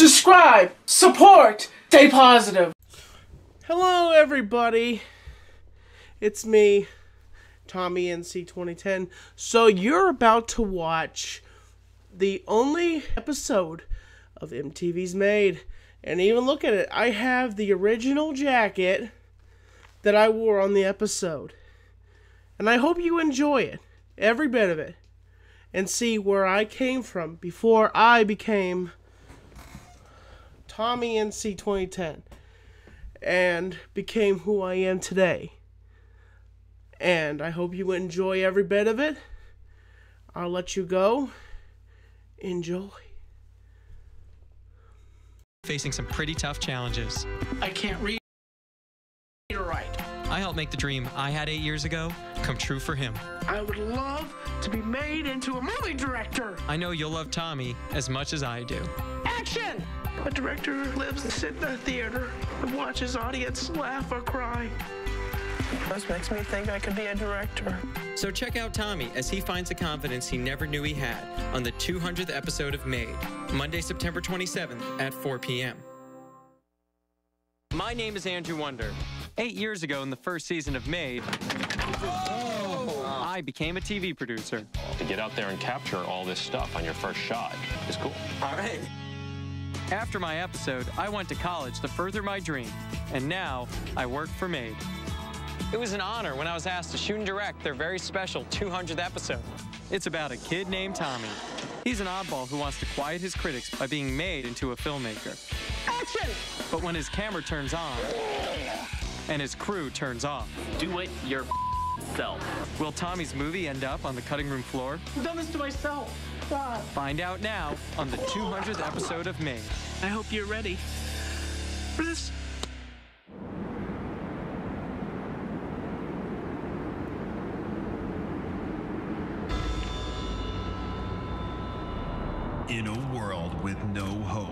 subscribe, support, stay positive. Hello everybody, it's me, Tommy NC 2010. So you're about to watch the only episode of MTVs Made. And even look at it, I have the original jacket that I wore on the episode. And I hope you enjoy it, every bit of it, and see where I came from before I became Tommy NC 2010 and became who I am today. And I hope you enjoy every bit of it. I'll let you go. Enjoy. Facing some pretty tough challenges. I can't read or write. I helped make the dream I had 8 years ago come true for him. I would love to be made into a movie director. I know you'll love Tommy as much as I do. Action! A director lives to sit in a theater and watch his audience laugh or cry. This makes me think I could be a director. So check out Tommy as he finds the confidence he never knew he had on the 200th episode of Made, Monday, September 27th at 4 p.m. My name is Andrew Wonder. 8 years ago in the first season of Made, I became a TV producer. To get out there and capture all this stuff on your first shot is cool. All right. After my episode, I went to college to further my dream, and now I work for Made. It was an honor when I was asked to shoot and direct their very special 200th episode. It's about a kid named Tommy. He's an oddball who wants to quiet his critics by being made into a filmmaker. Action! But when his camera turns on and his crew turns off, do it yourself. Will Tommy's movie end up on the cutting room floor? I've done this to myself. God. Find out now on the 200th episode of Made. I hope you're ready for this. In a world with no hope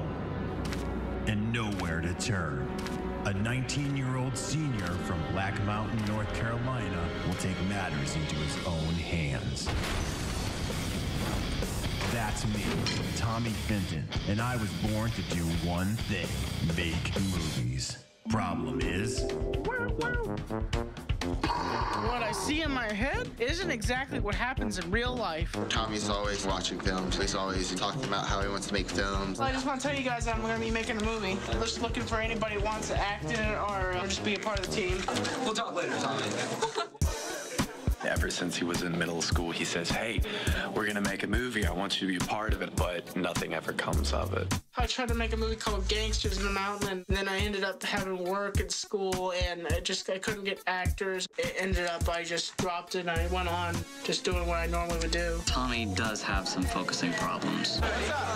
and nowhere to turn, a 19-year-old senior from Black Mountain, North Carolina will take matters into his own hands. That's me, Tommy Fenton, and I was born to do one thing: make movies. Problem is, what I see in my head isn't exactly what happens in real life. Tommy's always watching films. He's always talking about how he wants to make films. Well, I just want to tell you guys that I'm going to be making a movie. I'm just looking for anybody who wants to act in it or just be a part of the team. We'll talk later, Tommy. Ever since he was in middle school, he says, hey, we're going to make a movie. I want you to be a part of it, but nothing ever comes of it. I tried to make a movie called Gangsters in the Mountain, and then I ended up having work at school, and I couldn't get actors. It ended up, I just dropped it, and I went on just doing what I normally would do. Tommy does have some focusing problems.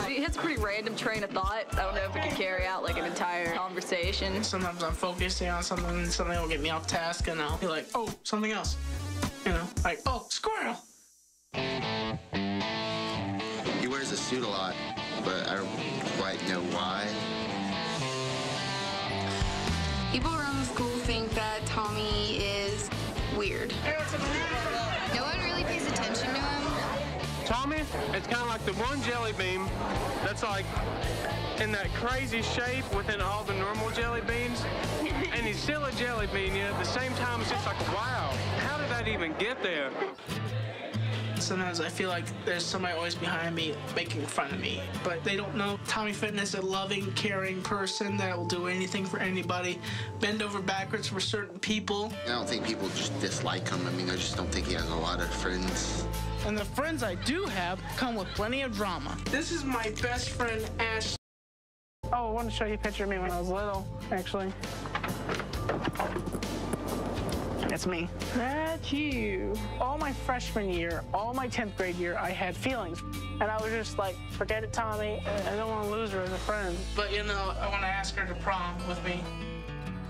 He hits a pretty random train of thought. I don't know if it can carry out like an entire conversation. Sometimes I'm focusing on something, and something will get me off task, and I'll be like, oh, something else. You know, like, oh, squirrel. He wears a suit a lot, but I don't quite know why. People around the school think that Tommy is weird. No one really pays attention to him. Tommy, it's kind of like the one jelly bean that's like in that crazy shape within all the normal jelly beans. And he's still a jelly bean, yet at the same time it's just like, wow, how did that even get there? Sometimes I feel like there's somebody always behind me making fun of me, but they don't know Tommy Fenton is a loving, caring person that will do anything for anybody, bend over backwards for certain people. I don't think people just dislike him. I mean, I just don't think he has a lot of friends. And the friends I do have come with plenty of drama. This is my best friend, Ash. Oh, I want to show you a picture of me when I was little, actually. That's me. That's you. All my freshman year, all my 10th grade year, I had feelings. And I was just like, forget it, Tommy. I don't want to lose her as a friend. But, you know, I want to ask her to prom with me.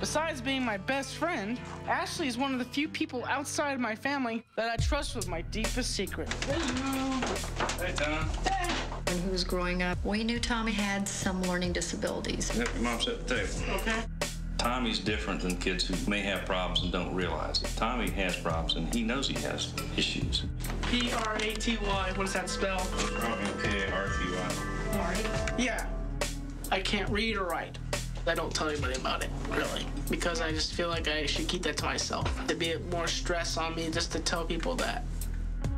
Besides being my best friend, Ashley is one of the few people outside my family that I trust with my deepest secret. Hey, Tom. When he was growing up, we knew Tommy had some learning disabilities. Yep, your mom's at the table. Okay. Tommy's different than kids who may have problems and don't realize it. Tommy has problems, and he knows he has issues. P-R-A-T-Y. What does that spell? P-R-A-T-Y. Yeah. I can't read or write. I don't tell anybody about it, really, because I just feel like I should keep that to myself. It'd be more stress on me just to tell people that.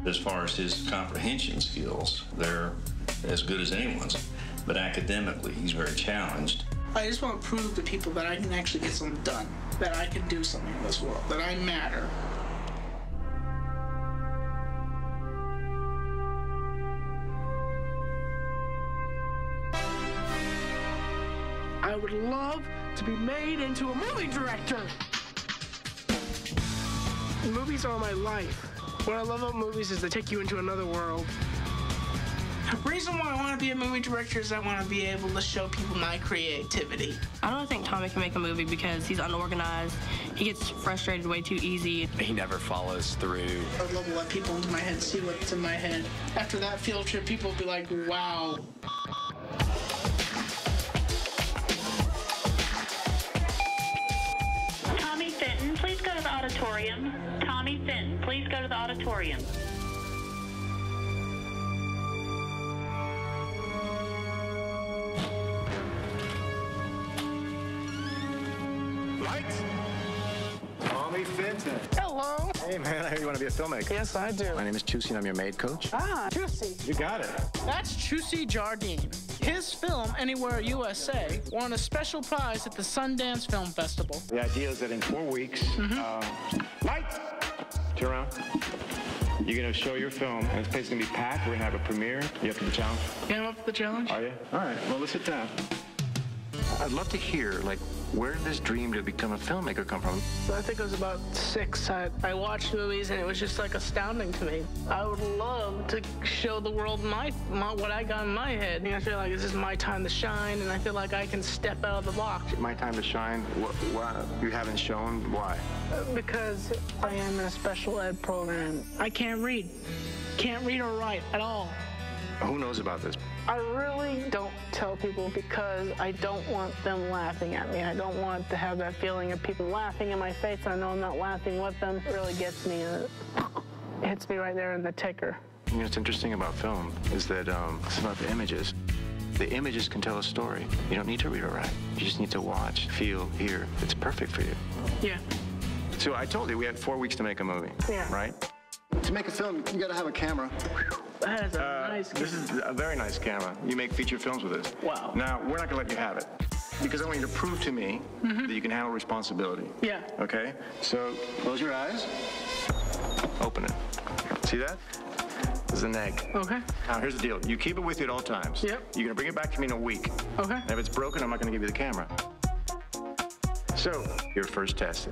As far as his comprehension skills, they're as good as anyone's. But academically, he's very challenged. I just want to prove to people that I can actually get something done, that I can do something in this world, that I matter. I would love to be made into a movie director. Movies are my life. What I love about movies is they take you into another world. The reason why I want to be a movie director is I want to be able to show people my creativity. I don't think Tommy can make a movie because he's unorganized. He gets frustrated way too easy. He never follows through. I would love to let people into my head, see what's in my head. After that field trip, people will be like, wow. Tommy Fenton, please go to the auditorium. Tommy Fenton, please go to the auditorium. Lights. Tommy Fenton. Hello. Hey, man, I hear you want to be a filmmaker. Yes, I do. My name is Chusey, and I'm your maid coach. Ah, Chusey. You got it. That's Chusey Jardine. His film, Anywhere USA, won a special prize at the Sundance Film Festival. The idea is that in 4 weeks, lights. Turn around. You're going to show your film, and this place is going to be packed. We're going to have a premiere. You up for the challenge? Yeah, I'm up for the challenge. Are you? All right, well, let's sit down. I'd love to hear, like, where did this dream to become a filmmaker come from? I think it was about 6. I watched movies, and it was just, like, astounding to me. I would love to show the world what I got in my head. You know, I feel like this is my time to shine, and I feel like I can step out of the box. My time to shine? What you haven't shown? Why? Because I am in a special ed program. I can't read. Can't read or write at all. Who knows about this? I really don't tell people because I don't want them laughing at me. I don't want to have that feeling of people laughing in my face. I know I'm not laughing with them. It really gets me, and it hits me right there in the ticker. You know, what's interesting about film is that it's about the images. The images can tell a story. You don't need to read or write. You just need to watch, feel, hear. It's perfect for you. Yeah. So I told you we had 4 weeks to make a movie, right? To make a film, you gotta have a camera. That is a nice camera. This is a very nice camera. You make feature films with this. Wow. Now, we're not gonna let you have it because I want you to prove to me that you can handle responsibility. Yeah. Okay? So, close your eyes. Open it. See that? This is an egg. Okay. Now, here's the deal. You keep it with you at all times. Yep. You're gonna bring it back to me in a week. Okay. And if it's broken, I'm not gonna give you the camera. So, your first test,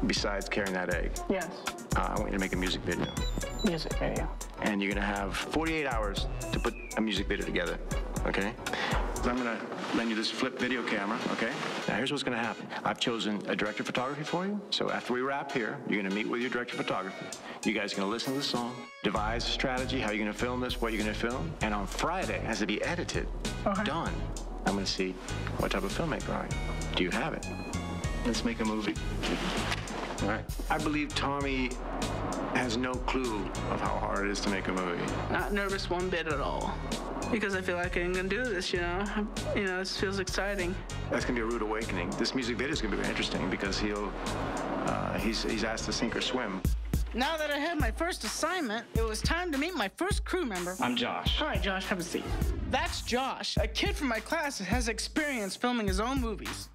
besides carrying that egg. Yes. I want you to make a music video. Music video. And you're gonna have 48 hours to put a music video together, okay? So I'm gonna lend you this flip video camera, okay? Now here's what's gonna happen. I've chosen a director of photography for you. So after we wrap here, you're gonna meet with your director of photography. You guys are gonna listen to the song, devise a strategy, how you're gonna film this, what you're gonna film. And on Friday, it has to be edited, done. I'm gonna see what type of filmmaker are you. Do you have it? Let's make a movie. All right. I believe Tommy has no clue of how hard it is to make a movie. Not nervous one bit at all. Because I feel like I'm gonna do this, you know? You know, this feels exciting. That's gonna be a rude awakening. This music video is gonna be very interesting because he's asked to sink or swim. Now that I had my first assignment, it was time to meet my first crew member. I'm Josh. All right, Josh, have a seat. That's Josh, a kid from my class that has experience filming his own movies.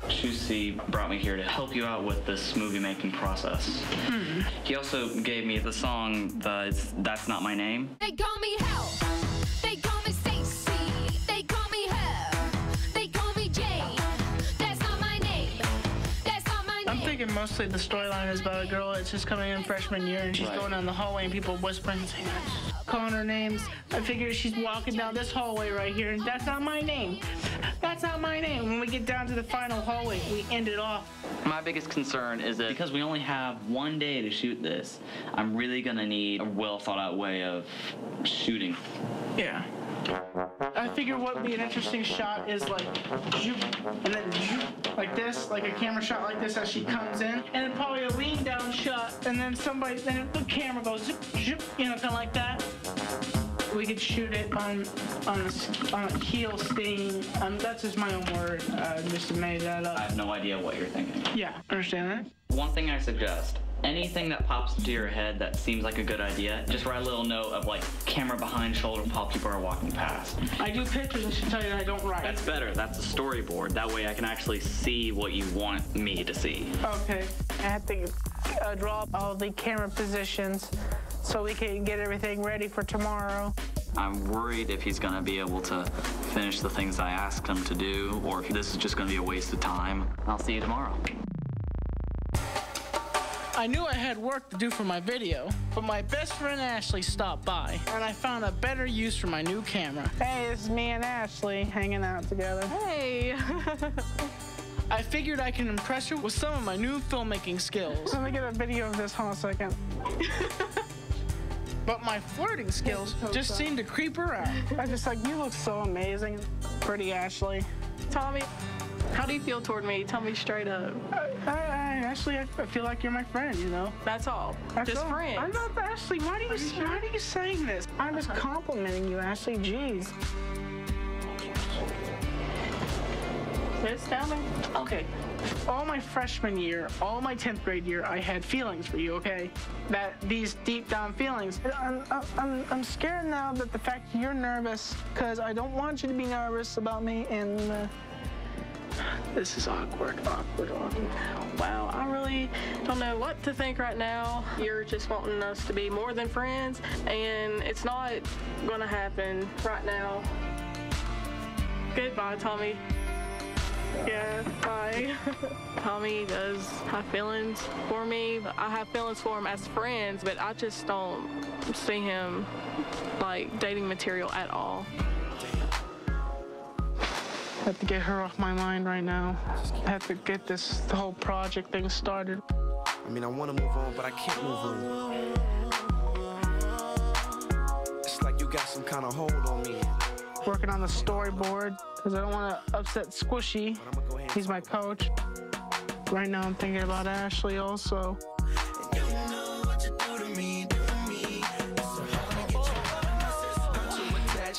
Chusey brought me here to help you out with this movie-making process. He also gave me the song, That's Not My Name. They call me Hell. They call me Stacy. They call me Her. They call me Jane. That's not my name. That's not my name. I'm thinking mostly the storyline is about a girl that's just coming in freshman year and she's going down the hallway and people whispering and saying, calling her names. I figure she's walking down this hallway right here and that's not my name. That's not my name. When we get down to the final hallway, we end it off. My biggest concern is that because we only have 1 day to shoot this, I'm really gonna need a well-thought-out way of shooting. Yeah. I figure what would be an interesting shot is like, zoop, and then zoop, like this, like a camera shot like this as she comes in, and then probably a lean down shot, and then the camera goes zoop, zoop, you know, kind of like that. we could shoot it on a heel stain. That's just my own word. Just made that up. I have no idea what you're thinking. Yeah, understand that? One thing I suggest, anything that pops into your head that seems like a good idea, just write a little note of like camera behind shoulder while people are walking past. I do pictures, I should tell you that I don't write. That's better, that's a storyboard. That way I can actually see what you want me to see. Okay, I have to draw up all the camera positions so we can get everything ready for tomorrow. I'm worried if he's gonna be able to finish the things I asked him to do, or if this is just gonna be a waste of time. I'll see you tomorrow. I knew I had work to do for my video, but my best friend Ashley stopped by, and I found a better use for my new camera. Hey, this is me and Ashley hanging out together. Hey. I figured I can impress her with some of my new filmmaking skills. Let me get a video of this, hold on a second. But my flirting skills just seemed to creep her out. I just like, you look so amazing. Pretty Ashley. Tommy, how do you feel toward me? Tell me straight up. Ashley, I feel like you're my friend, you know? That's all. That's just all. friends. I'm not Ashley. Why are you saying this? I'm just complimenting you, Ashley. Jeez. Just tell me. Okay. All my freshman year, all my 10th grade year, I had feelings for you, okay? These deep down feelings. I'm scared now that the fact you're nervous, because I don't want you to be nervous about me, and this is awkward. Wow, I really don't know what to think right now. You're just wanting us to be more than friends, and it's not gonna happen right now. Goodbye, Tommy. Yeah, bye. Tommy does have feelings for me, but I have feelings for him as friends, but I just don't see him like dating material at all. I have to get her off my mind right now. I have to get the whole project thing started. I mean, I want to move on, but I can't move on. It's like you got some kind of hold on me. Working on the storyboard, because I don't want to upset Squishy. He's my coach. Right now I'm thinking about Ashley also.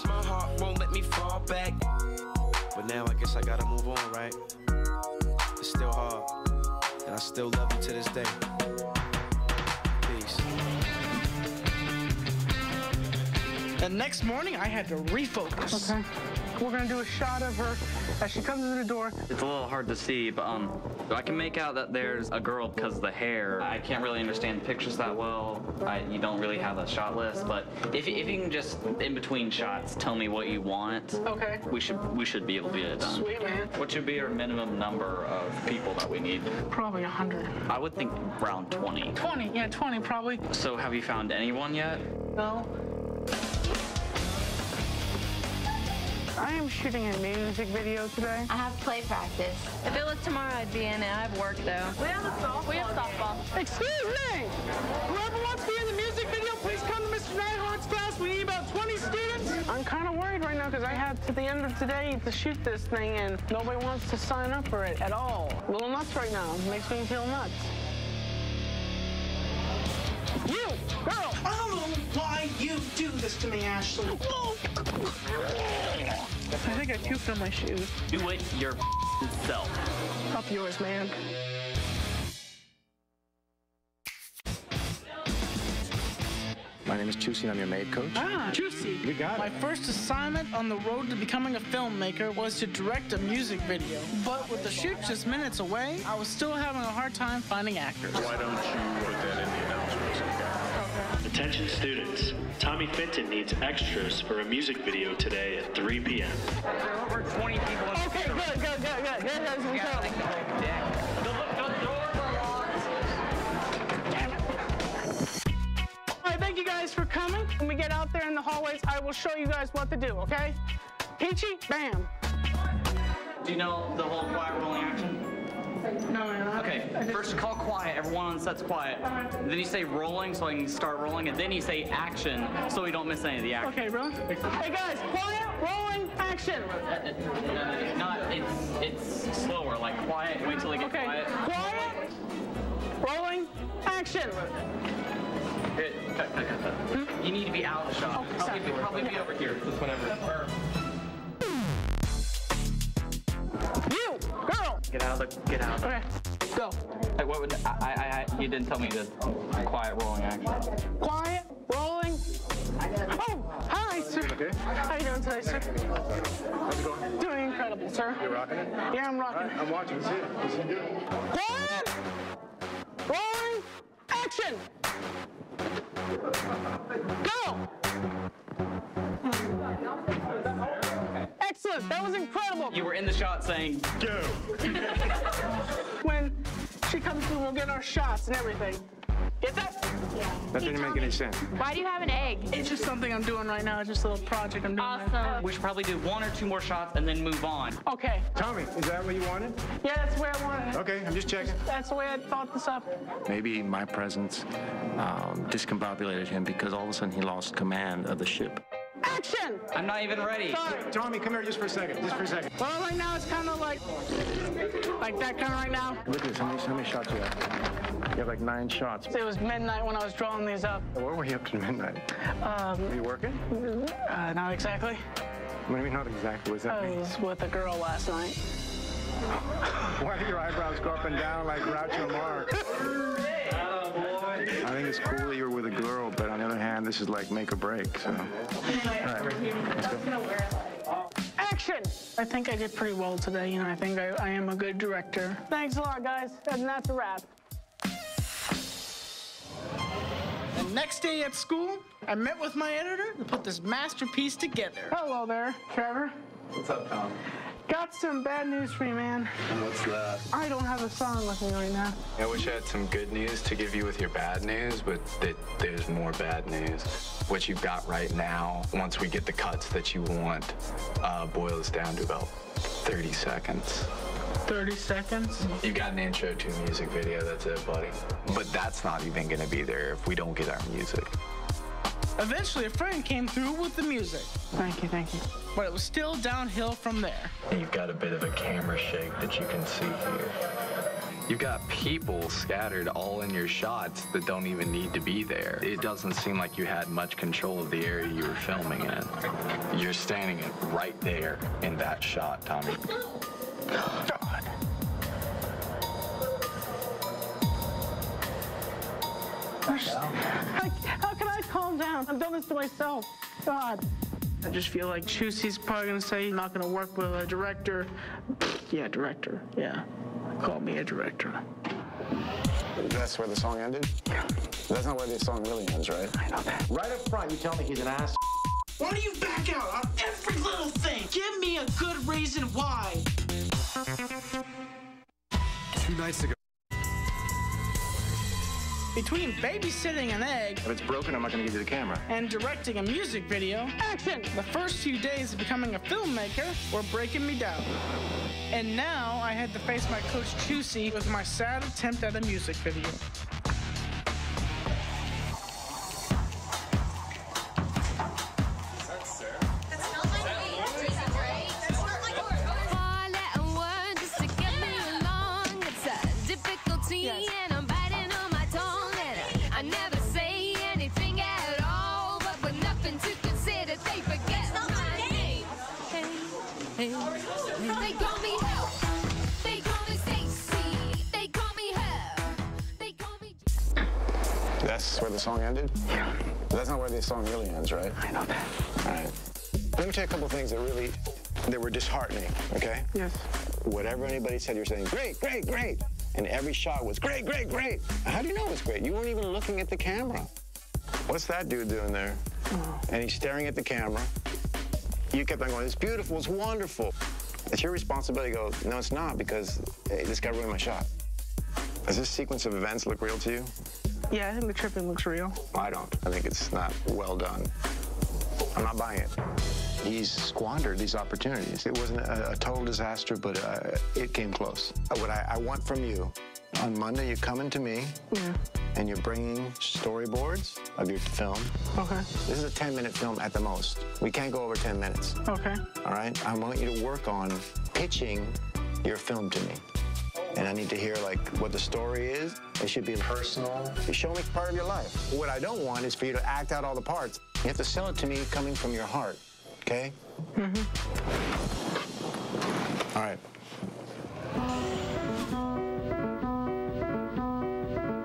My heart won't let me fall back. But now I guess I gotta move on, right? It's still hard, and I still love you to this day. Peace. The next morning, I had to refocus. Okay. We're gonna do a shot of her as she comes in the door. It's a little hard to see, but I can make out that there's a girl because of the hair. I can't really understand pictures that well. You don't really have a shot list, but if you can just, in between shots, tell me what you want. Okay. We should be able to get it done. Sweet, man. What should be our minimum number of people that we need? Probably 100. I would think around 20. 20, yeah, 20 probably. So have you found anyone yet? No. I am shooting a music video today. I have play practice. If it was tomorrow, I'd be in it. I have work, though. We have softball. Excuse me! Whoever wants to be in the music video, please come to Mr. Nyhart's class. We need about 20 students. I'm kind of worried right now because I had to the end of today to shoot this thing, and nobody wants to sign up for it at all. A little nuts right now. It makes me feel nuts. You, girl! I don't know why you do this to me, Ashley. I think I puked on my shoes. Do it your self. Up yours, man. My name is Juicy, and I'm your maid coach. Ah, Juicy. You got it. My first assignment on the road to becoming a filmmaker was to direct a music video. But with the shoot just minutes away, I was still having a hard time finding actors. Why don't you put that in the announcements? Okay. Attention students, Tommy Fenton needs extras for a music video today at 3 p.m. There are over 20 people in the Okay, good. Thank you guys for coming. When we get out there in the hallways, I will show you guys what to do, okay? Peachy, bam. Do you know the whole quiet rolling action? No. Okay, first call quiet, everyone on set's quiet. Then you say rolling so I can start rolling, and then you say action so we don't miss any of the action. Okay, bro. Hey guys, quiet, rolling, action. It's slower, like quiet, wait till they get quiet. Quiet, rolling, action. Hit. You need to be out of the shot. Probably be over here. Just whenever. You, girl! Get out. Okay, go. Hey, what would you didn't tell me the quiet rolling action. Quiet, rolling. Oh, hi, sir. Okay. How you doing today, sir? How's it going? Doing incredible, sir. You're rocking it? Yeah, I'm rocking it. I'm watching. See it. What's he doing? Quiet, rolling, action. Go. Excellent. That was incredible. You were in the shot saying, go. When she comes through, we'll get our shots and everything. Get that? That didn't make any sense. Why do you have an egg? It's just something I'm doing right now. It's just a little project I'm doing. Awesome. we should probably do 1 or 2 more shots and then move on. Okay. Tommy, is that what you wanted? Yeah, that's the way I wanted it. Okay, I'm just checking. That's the way I thought this up. Maybe my presence discombobulated him because all of a sudden he lost command of the ship. Action! I'm not even ready. Sorry. Tommy, come here just for a second. Well, right now it's kind of like that kind of right now. Look at this. How many shots you have? You have like 9 shots. It was midnight when I was drawing these up. What were you up to midnight? Were you working? Not exactly. What do you mean not exactly? What does that I mean? was with a girl last night. Why do your eyebrows go up and down like Groucho Marx? I think it's cool that you were with a girl, but on the other hand, this is like make or break, so. All right, let's go. Action! I think I did pretty well today. I think I am a good director. Thanks a lot, guys. And that's a wrap. The next day at school, I met with my editor to put this masterpiece together. Hello there, Trevor. What's up, Tom? Got some bad news for you, man. What's that? I don't have a song with me right now. I wish I had some good news to give you with your bad news, but there's more bad news. What you've got right now, once we get the cuts that you want, boils down to about 30 seconds. 30 seconds? You've got an intro to a music video, that's it, buddy. But that's not even gonna be there if we don't get our music. Eventually, a friend came through with the music. Thank you. But it was still downhill from there. You've got a bit of a camera shake that you can see here. You've got people scattered all in your shots that don't even need to be there. It doesn't seem like you had much control of the area you were filming in. You're standing right there in that shot, Tommy. God. How can I calm down? I've done this to myself. God. I just feel like Chusey's probably going to say he's not going to work with a director. Yeah, director. Yeah. Call me a director. That's where the song ended? That's not where the song really ends, right? I know that. Right up front, you tell me he's an ass. Why do you back out on every little thing? Give me a good reason why. 2 nights ago. Between babysitting an egg If it's broken, I'm not going to give you the camera. and directing a music video, action! The first few days of becoming a filmmaker were breaking me down. And now I had to face my coach Chusey with my sad attempt at a music video. They call me Help. They call me Stacy. They call me Help. They call me. That's where the song ended? Yeah. That's not where the song really ends, right? I know that. All right. Let me tell you a couple things that were disheartening, okay? Yes. Whatever anybody said, you're saying, great, great, great. And every shot was great, great, great. How do you know it's great? You weren't even looking at the camera. What's that dude doing there? Oh. And he's staring at the camera. You kept on going, it's beautiful, it's wonderful. It's your responsibility to go, no, it's not, because hey, this guy ruined my shot. Does this sequence of events look real to you? Yeah, I think the tripping looks real. I don't. I think it's not well done. I'm not buying it. He's squandered these opportunities. It wasn't a total disaster, but it came close. What I want from you, on Monday, you're coming to me, and you're bringing storyboards of your film. Okay. This is a 10-minute film at the most. We can't go over 10 minutes. Okay. All right? I want you to work on pitching your film to me. and I need to hear, like, what the story is. It should be personal. You show me part of your life. What I don't want is for you to act out all the parts. You have to sell it to me coming from your heart, okay? Mm-hmm. All right.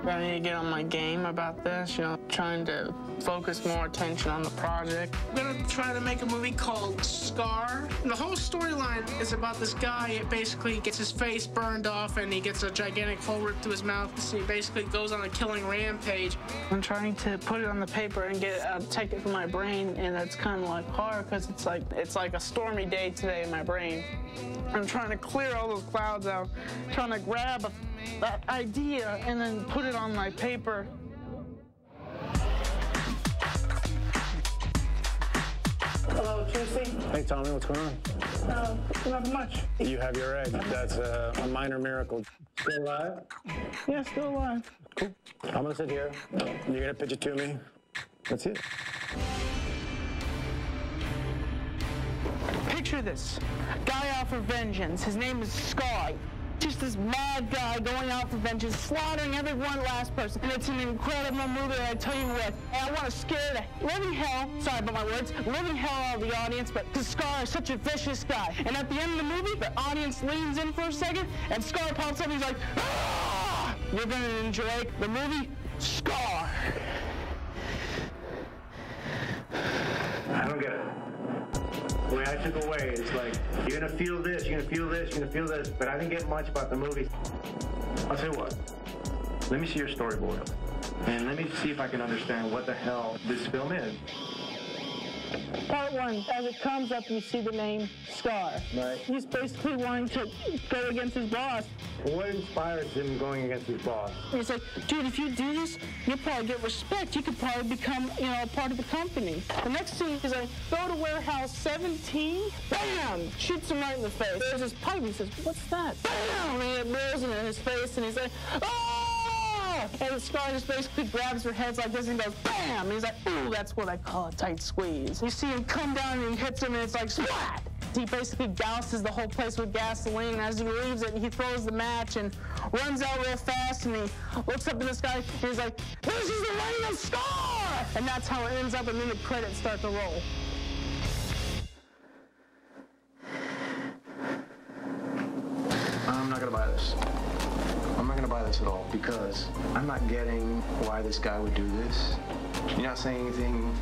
I need to get on my game about this, you know, trying to focus more attention on the project. I'm gonna try to make a movie called Scar. And the whole storyline is about this guy. It basically gets his face burned off and he gets a gigantic hole ripped through his mouth. So he basically goes on a killing rampage. I'm trying to put it on the paper and take it from my brain, and it's kind of like hard because it's like a stormy day today in my brain. I'm trying to clear all those clouds out, trying to grab that idea and then put it on my paper. Hello, Tracy. Hey, Tommy, what's going on? Not much. You have your egg. That's a minor miracle. Still alive? Yeah, still alive. Cool. I'm gonna sit here. You're gonna pitch it to me. That's it. Picture this. Guy out for vengeance. His name is Sky. Just this mad guy going out for vengeance, slaughtering every one last person. And it's an incredible movie, I tell you what. And I want to scare the living hell, sorry about my words, living hell out of the audience, but because Scar is such a vicious guy. And at the end of the movie, the audience leans in for a second, and Scar pops up and he's like, ah! You're going to enjoy the movie Scar. I don't get it. The way I took away is like, you're gonna feel this, you're gonna feel this, you're gonna feel this, but I didn't get much about the movie. I'll tell you what, let me see your storyboard, and let me see if I can understand what the hell this film is. Part one, as it comes up, you see the name Scar. Right. He's basically wanting to go against his boss. What inspires him going against his boss? He's like, dude, if you do this, you'll probably get respect. You could probably become, you know, a part of the company. The next thing is like, go to warehouse 17, bam, shoots him right in the face. There's this pipe, he says, what's that? Bam, and it blows into his face, and he's like, ah! And the Scar just basically grabs her heads like this and goes, bam! And he's like, ooh, that's what I call a tight squeeze. You see him come down and he hits him, and it's like, splat! He basically douses the whole place with gasoline, and as he leaves it, he throws the match and runs out real fast, and he looks up in the sky, and he's like, this is the reign of Scar! And that's how it ends up, and then the credits start to roll. I'm not gonna buy this. I'm not gonna buy this at all, because I'm not getting why this guy would do this. You're not saying anything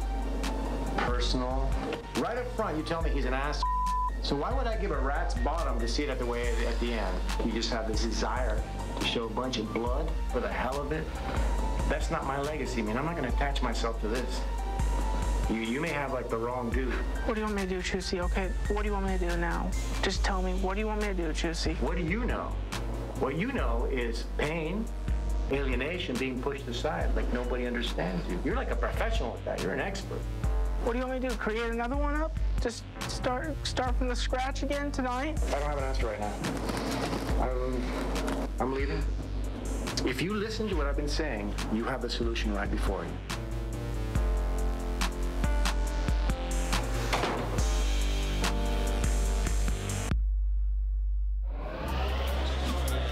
personal. Right up front, you tell me he's an ass. So why would I give a rat's bottom to see it at the end? You just have this desire to show a bunch of blood for the hell of it. That's not my legacy, man. I'm not gonna attach myself to this. You may have like the wrong dude. What do you want me to do, Chusey? Okay, what do you want me to do now? Just tell me, what do you want me to do, Chusey? What do you know? What you know is pain, alienation, being pushed aside, like nobody understands you. You're like a professional at that. You're an expert. What do you want me to do? Create another one up? Just start from the scratch again tonight? I don't have an answer right now. I'm leaving. If you listen to what I've been saying, you have the solution right before you.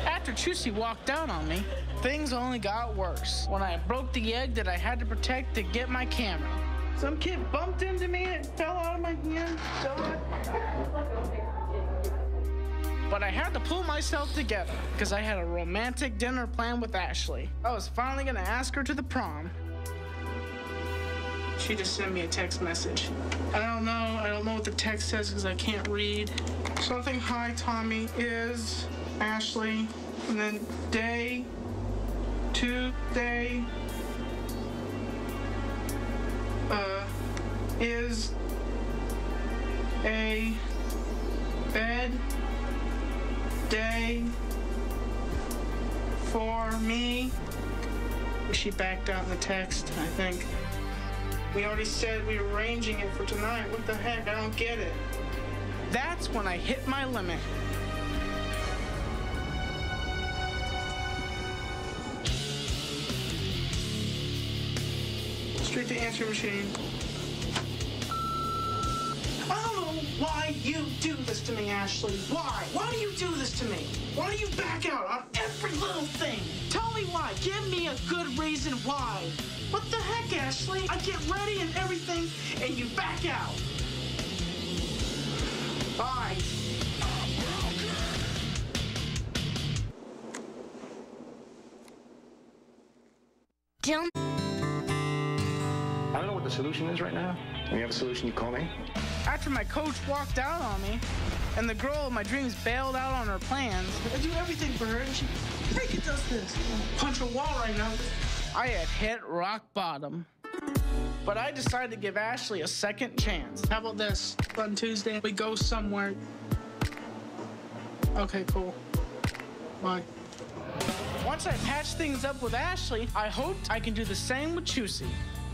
After Chusey walked out on me, things only got worse when I broke the egg that I had to protect to get my camera. Some kid bumped into me and it fell out of my hand. But I had to pull myself together because I had a romantic dinner planned with Ashley. I was finally gonna ask her to the prom. She just sent me a text message. I don't know what the text says because I can't read. Something, hi Tommy, is Ashley, and then day, Tuesday, is a bed day for me. She backed out in the text, I think. We already said we were arranging it for tonight. What the heck? I don't get it. That's when I hit my limit. Straight to answer machine. Oh, Why you do this to me, Ashley? Why? Why do you do this to me? Why do you back out on every little thing? Tell me why. Give me a good reason why. What the heck, Ashley? I get ready and everything, and you back out. Bye. I don't know what the solution is right now. When you have a solution, you call me. After my coach walked out on me, and the girl of my dreams bailed out on her plans, I do everything for her, and she freaking does this. Punch a wall right now. I had hit rock bottom. But I decided to give Ashley a second chance. How about this? On Tuesday, we go somewhere. Okay, cool. Bye. Once I patch things up with Ashley, I hoped I can do the same with Chusey.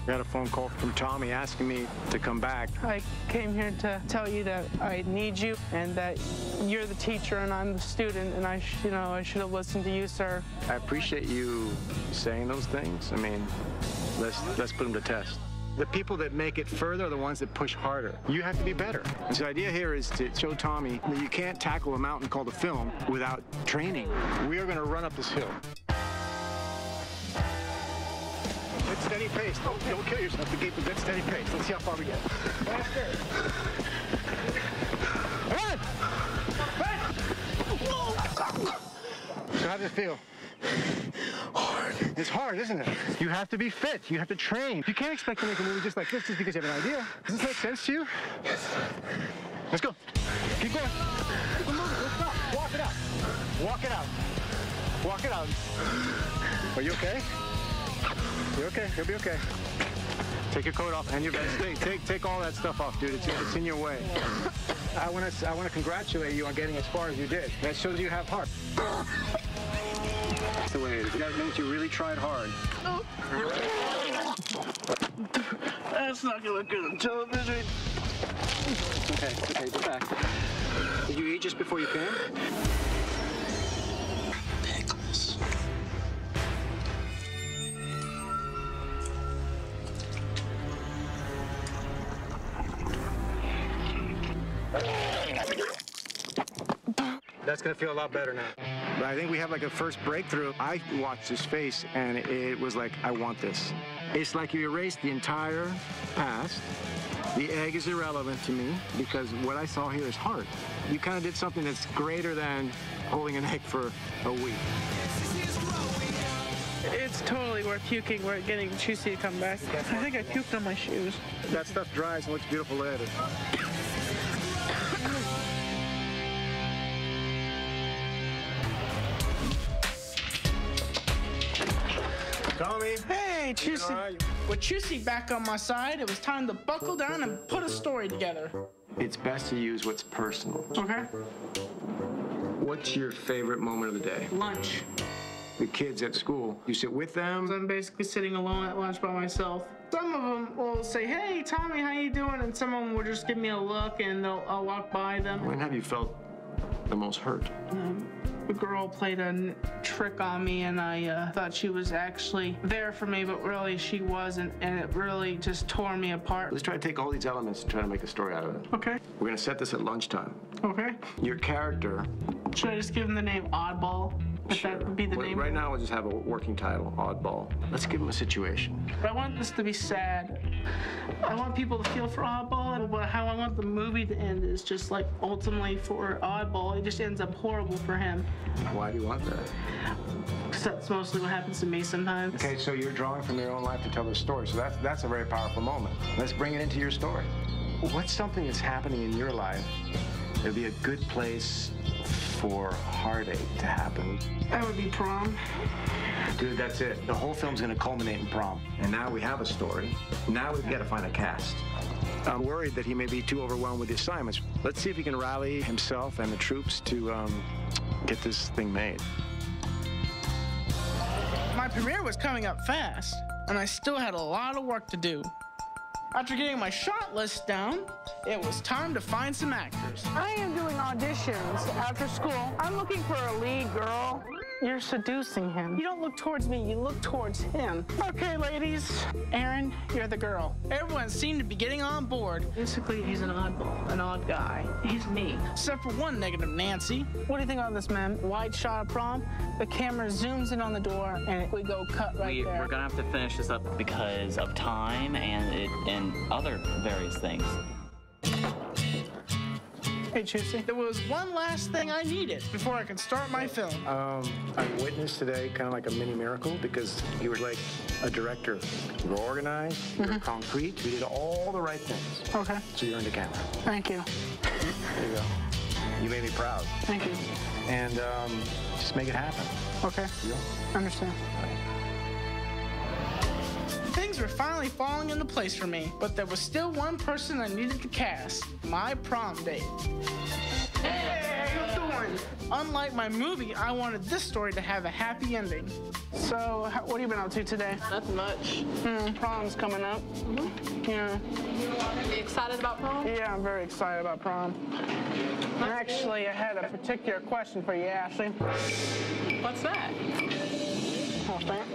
I got a phone call from Tommy asking me to come back. I came here to tell you that I need you and that you're the teacher and I'm the student, and I should have listened to you, sir. I appreciate you saying those things. I mean, let's put them to test. The people that make it further are the ones that push harder. You have to be better. And so the idea here is to show Tommy that you can't tackle a mountain called a film without training. We are going to run up this hill. At steady pace. Don't kill yourself. Keep a good steady pace. Let's see how far we get. Faster. Come on! So how does it feel? Hard. It's hard, isn't it? You have to be fit. You have to train. You can't expect to make a movie just like this just because you have an idea. Does this make sense to you? Yes. Let's go. Keep going. Keep moving. Let's go. Walk it out. Walk it out. Walk it out. Are you okay? You're okay. You'll be okay. Take your coat off and your vest. Take all that stuff off, dude. It's in your way. I want to congratulate you on getting as far as you did. That shows you have heart. That's the way it is. That means you really tried hard. That's not gonna look good on television. It's okay. Go back. Did you eat just before you came? Pickles. That's gonna feel a lot better now. But I think we have like a first breakthrough. I watched his face and it was like, I want this. It's like you erased the entire past. The egg is irrelevant to me because what I saw here is heart. You kind of did something that's greater than holding an egg for a week. It's totally worth puking. We're getting Chusey to come back. I think I puked on my shoes. That stuff dries and looks beautiful later. Tommy. Hey, Chusey. Right? With Chusey back on my side, it was time to buckle down and put a story together. It's best to use what's personal. Okay. What's your favorite moment of the day? Lunch. The kids at school, you sit with them? I'm basically sitting alone at lunch by myself. Some of them will say, hey, Tommy, how you doing? And some of them will just give me a look and I'll walk by them. When have you felt the most hurt? The girl played a trick on me and I thought she was actually there for me, but really she wasn't, and it really just tore me apart. Let's try to take all these elements and try to make a story out of it. Okay. We're gonna set this at lunchtime. Okay. Your character. Should I just give him the name Oddball? If that would be the name? Right now, we'll just have a working title, Oddball. Let's give him a situation. I want this to be sad. I want people to feel for Oddball, but how I want the movie to end is just like ultimately for Oddball, it just ends up horrible for him. Why do you want that? Because that's mostly what happens to me sometimes. Okay, so you're drawing from your own life to tell the story, so that's a very powerful moment. Let's bring it into your story. What's something that's happening in your life that'd be a good place for heartache to happen? That would be prom. Dude, that's it. The whole film's gonna culminate in prom. And now we have a story. Now we've got to find a cast. I'm worried that he may be too overwhelmed with the assignments. Let's see if he can rally himself and the troops to get this thing made. My premiere was coming up fast, and I still had a lot of work to do. After getting my shot list down, it was time to find some actors. I am doing auditions after school. I'm looking for a lead girl. You're seducing him. You don't look towards me, you look towards him. Okay, ladies. Aaron, you're the girl. Everyone seemed to be getting on board. Basically, he's an oddball, an odd guy. He's me. Except for one negative Nancy. What do you think about this, man? Wide shot of prom, the camera zooms in on the door, and we go cut right there. We're gonna have to finish this up because of time and other various things. Hey, Chusey. There was one last thing I needed before I could start my film. I witnessed today kind of like a mini miracle because you were like a director. You were organized, you were concrete, you did all the right things. Okay. So you earned a camera. Thank you. There you go. You made me proud. Thank you. And just make it happen. Okay. You know? Understand. Things were finally falling into place for me, but there was still one person I needed to cast, my prom date. Hey, how you doing? Unlike my movie, I wanted this story to have a happy ending. So, what have you been up to today? Nothing much. Prom's coming up. Yeah. Are you excited about prom? Yeah, I'm very excited about prom. And actually, I had a particular question for you, Ashley. What's that? Hold on.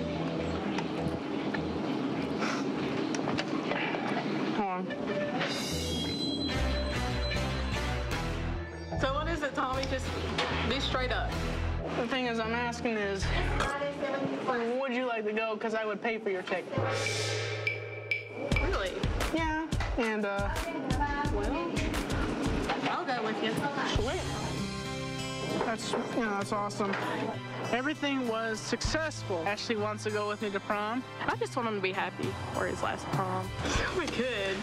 Hold on. So what is it, Tommy? Just be straight up. The thing is, I'm asking is, would you like to go? Because I would pay for your ticket. Really? Yeah. And, well, I'll go with you. Sweet. That's awesome. Everything was successful. Ashley wants to go with me to prom. I just want him to be happy for his last prom. It's gonna be good.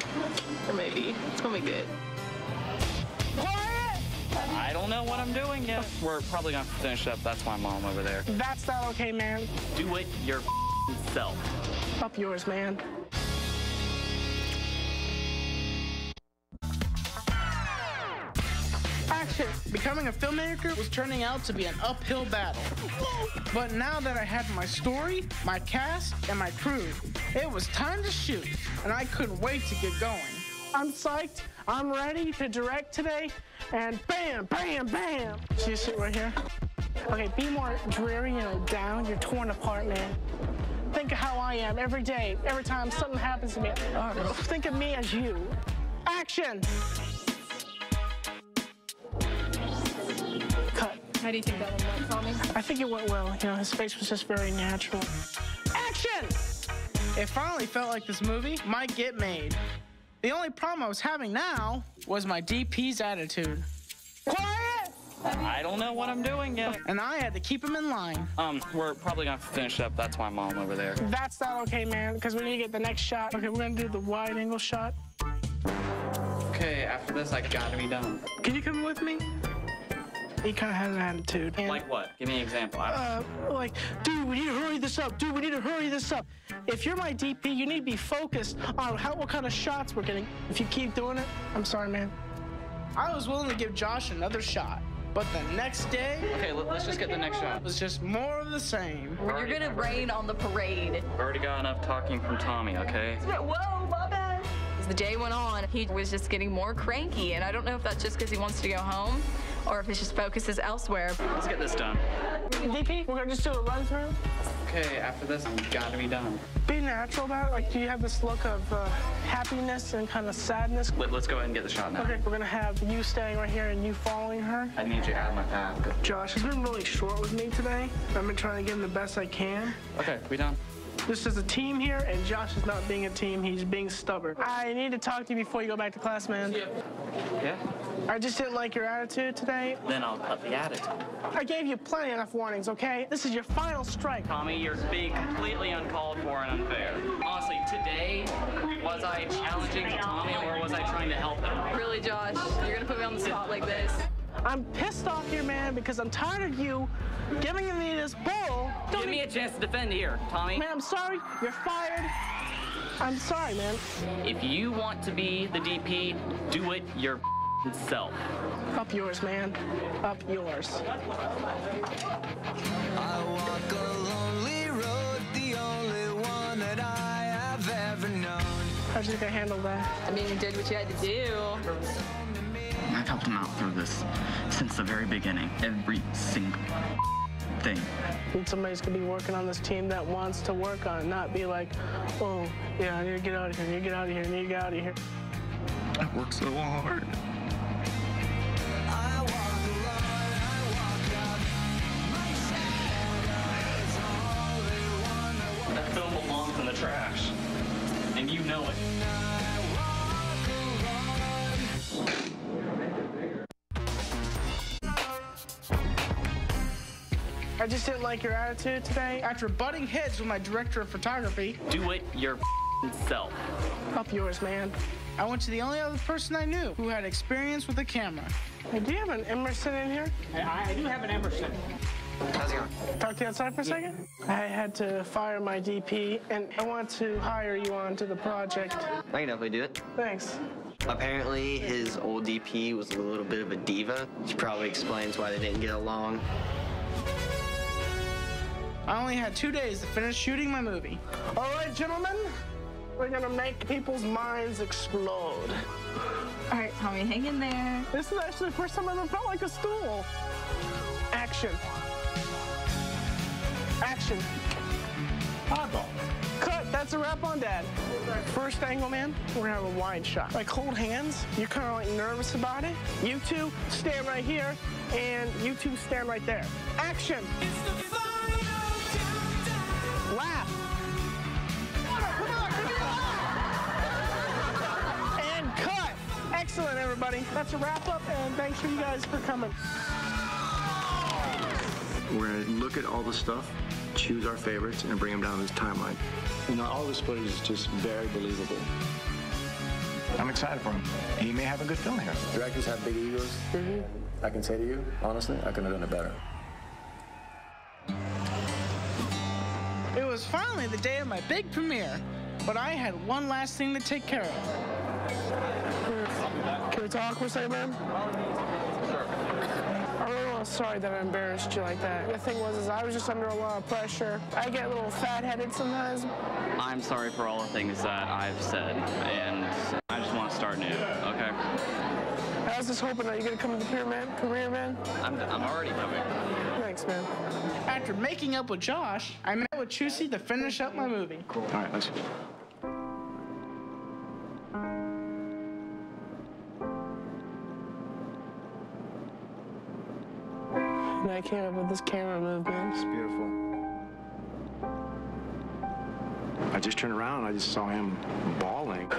Or maybe. It's gonna be good. Quiet! I don't know what I'm doing yet. We're probably gonna finish up. That's my mom over there. That's not okay, man. Do it your self. Up yours, man. Action! Becoming a filmmaker was turning out to be an uphill battle. But now that I had my story, my cast, and my crew, it was time to shoot, and I couldn't wait to get going. I'm psyched. I'm ready to direct today, and bam, bam, bam. See you sit right here? Okay, be more dreary and down. You're torn apart, man. Think of how I am every day, every time something happens to me. Think of me as you. Action! Cut. How do you think that went, Tommy? I think it went well. You know, his face was just very natural. Action! It finally felt like this movie might get made. The only problem I was having now was my DP's attitude. Quiet! I don't know what I'm doing yet. And I had to keep him in line. We're probably gonna finish up. That's my mom over there. That's not okay, man, because we need to get the next shot. Okay, we're gonna do the wide angle shot. Okay, after this, I gotta be done. Can you come with me? He kind of had an attitude. And, like what? Give me an example. Like, dude, we need to hurry this up. Dude, we need to hurry this up. If you're my DP, you need to be focused on what kind of shots we're getting. If you keep doing it, I'm sorry, man. I was willing to give Josh another shot, but the next day... Okay, let's just get the next shot. It was just more of the same. You're gonna rain on the parade. I've already got enough talking from Tommy, okay? Whoa, my bad. As the day went on, he was just getting more cranky, and I don't know if that's just because he wants to go home or if his just focus is elsewhere. Let's get this done. DP, we're gonna just do a run through. Okay, after this, I'm gotta be done. Be natural about it. Like, do you have this look of happiness and kind of sadness? Let's go ahead and get the shot now. Okay, we're gonna have you staying right here and you following her. I need you out of my path. Josh has been really short with me today. I've been trying to give him the best I can. Okay, we done. This is a team here, and Josh is not being a team. He's being stubborn. I need to talk to you before you go back to class, man. Yeah? I just didn't like your attitude today. Then I'll cut the attitude. I gave you plenty enough warnings, okay? This is your final strike. Tommy, you're being completely uncalled for and unfair. Honestly, today, was I challenging Tommy or was I trying to help him? Really, Josh, you're gonna put me on the spot like this. I'm pissed off here, man, because I'm tired of you giving me this bull. Give me a chance to defend here, Tommy. Man, I'm sorry. You're fired. I'm sorry, man. If you want to be the DP, do it yourself. Up yours, man. Up yours. I walk a lonely road, the only one that I have ever known. How'd you think I handled that? I mean, you did what you had to do. I've helped him out through this since the very beginning. Every single thing. And somebody's gonna be working on this team that wants to work on it, not be like, oh, yeah, I need to get out of here, I need to get out of here, I need to get out of here. I work so hard. That film belongs in the trash, and you know it. I just didn't like your attitude today. After butting heads with my director of photography. Do it your self. Up yours, man. I went to the only other person I knew who had experience with a camera. Hey, do you have an Emerson in here? I do have an Emerson. How's it going? Talk to you outside for a second? I had to fire my DP, and I want to hire you onto the project. I can definitely do it. Thanks. Apparently, his old DP was a little bit of a diva, which probably explains why they didn't get along. I only had 2 days to finish shooting my movie. All right, gentlemen, we're gonna make people's minds explode. All right, Tommy, hang in there. This is actually the first time I ever felt like a stool. Action. Action. Oddball. Cut. That's a wrap on Dad. First angle, man, we're gonna have a wide shot. Like, hold hands. You're kind of like nervous about it. You two stand right here, and you two stand right there. Action. Laugh. And cut. Excellent, everybody. That's a wrap up, and thanks for you guys for coming. We're going to look at all the stuff, choose our favorites, and bring them down this timeline. You know, all this footage is just very believable. I'm excited for him. He may have a good film here. Directors have big egos. I can say to you, honestly, I could have done it better. It was finally the day of my big premiere, but I had one last thing to take care of. Can we talk for a second, man? I'm really sorry that I embarrassed you like that. The thing was, I was just under a lot of pressure. I get a little fat-headed sometimes. I'm sorry for all the things that I've said, and I just want to start new, okay? I was just hoping that you're going to come to the premiere, man. I'm already coming. Thanks, man. After making up with Josh, I met with Chusey to finish up my movie. All right, let's... And I came up with this camera movement. It's beautiful. I just turned around and I just saw him bawling.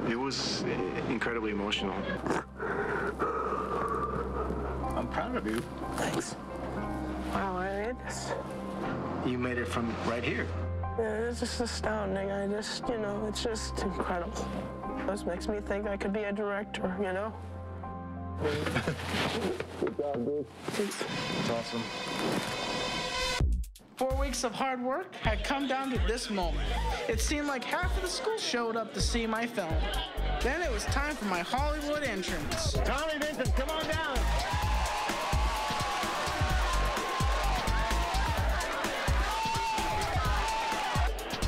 It was incredibly emotional. I'm proud of you. Thanks. Wow, I made this. You made it from right here. Yeah, it's just astounding. It's just incredible. This makes me think I could be a director, you know? Good job, dude. Thanks. It's awesome. 4 weeks of hard work had come down to this moment. It seemed like half of the school showed up to see my film. Then it was time for my Hollywood entrance. Tommy Vincent, come on down.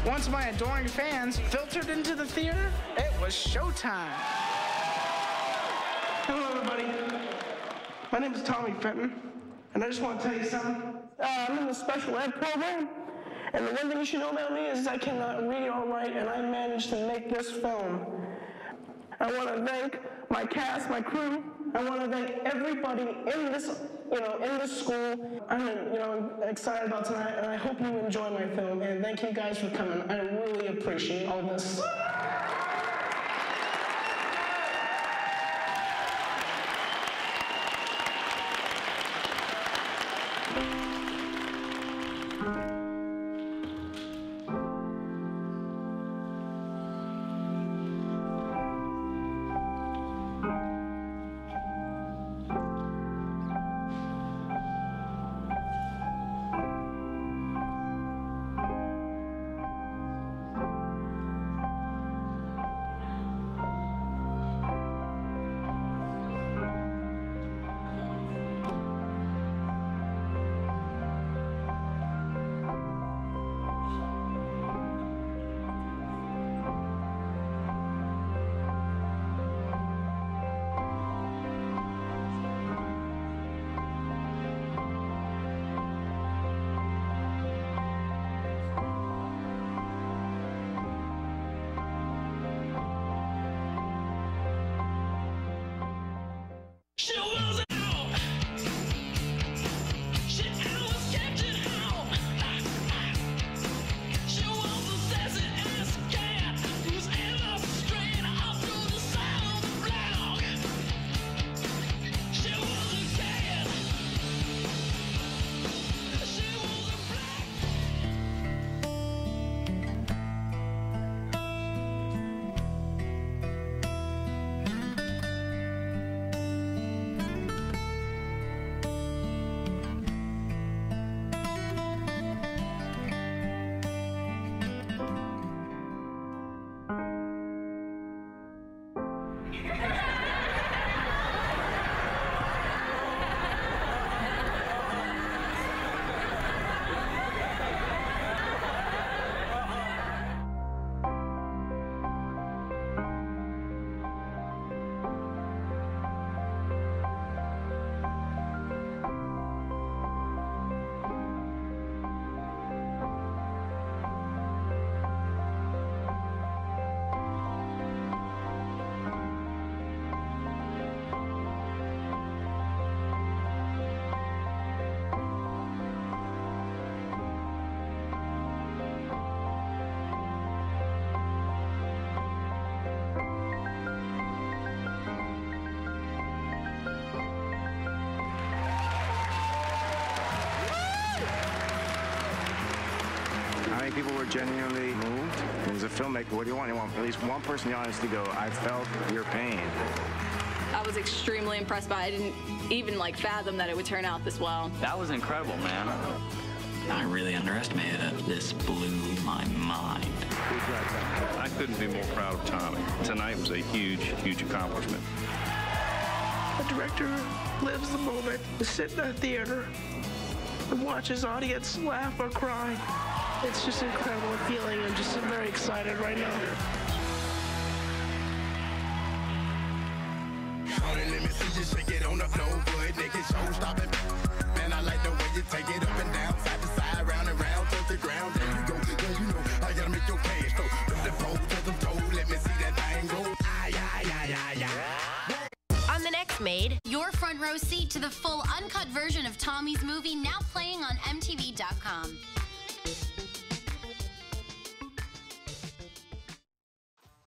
Once my adoring fans filtered into the theater, it was showtime. Hello, everybody. My name is Tommy Fenton, and I just want to tell you something. I'm in the special ed program, and the one thing you should know about me is I cannot read or write, and I managed to make this film. I want to thank my cast, my crew. I want to thank everybody in this, in this school. I'm, excited about tonight, and I hope you enjoy my film. And thank you guys for coming. I really appreciate all this. People were genuinely moved. And as a filmmaker, what do you want? You want at least one person in the audience to go, I felt your pain. I was extremely impressed by it. I didn't even fathom that it would turn out this well. That was incredible, man. I really underestimated it. This blew my mind. I couldn't be more proud of Tommy. Tonight was a huge, huge accomplishment. A director lives the moment to sit in a theater and watch his audience laugh or cry. It's just an incredible feeling. I'm just very excited right now. Let me see you shake it on the floor, good naked show stopping. Man, I like the way you take it up and down, side to side, round and round, touch the ground. There you go, girl, you know I gotta make your cash flow. From the pole to the toe, let me see that thing go. On the next Made, your front row seat to the full uncut version of Tommy's movie now playing on MTV.com.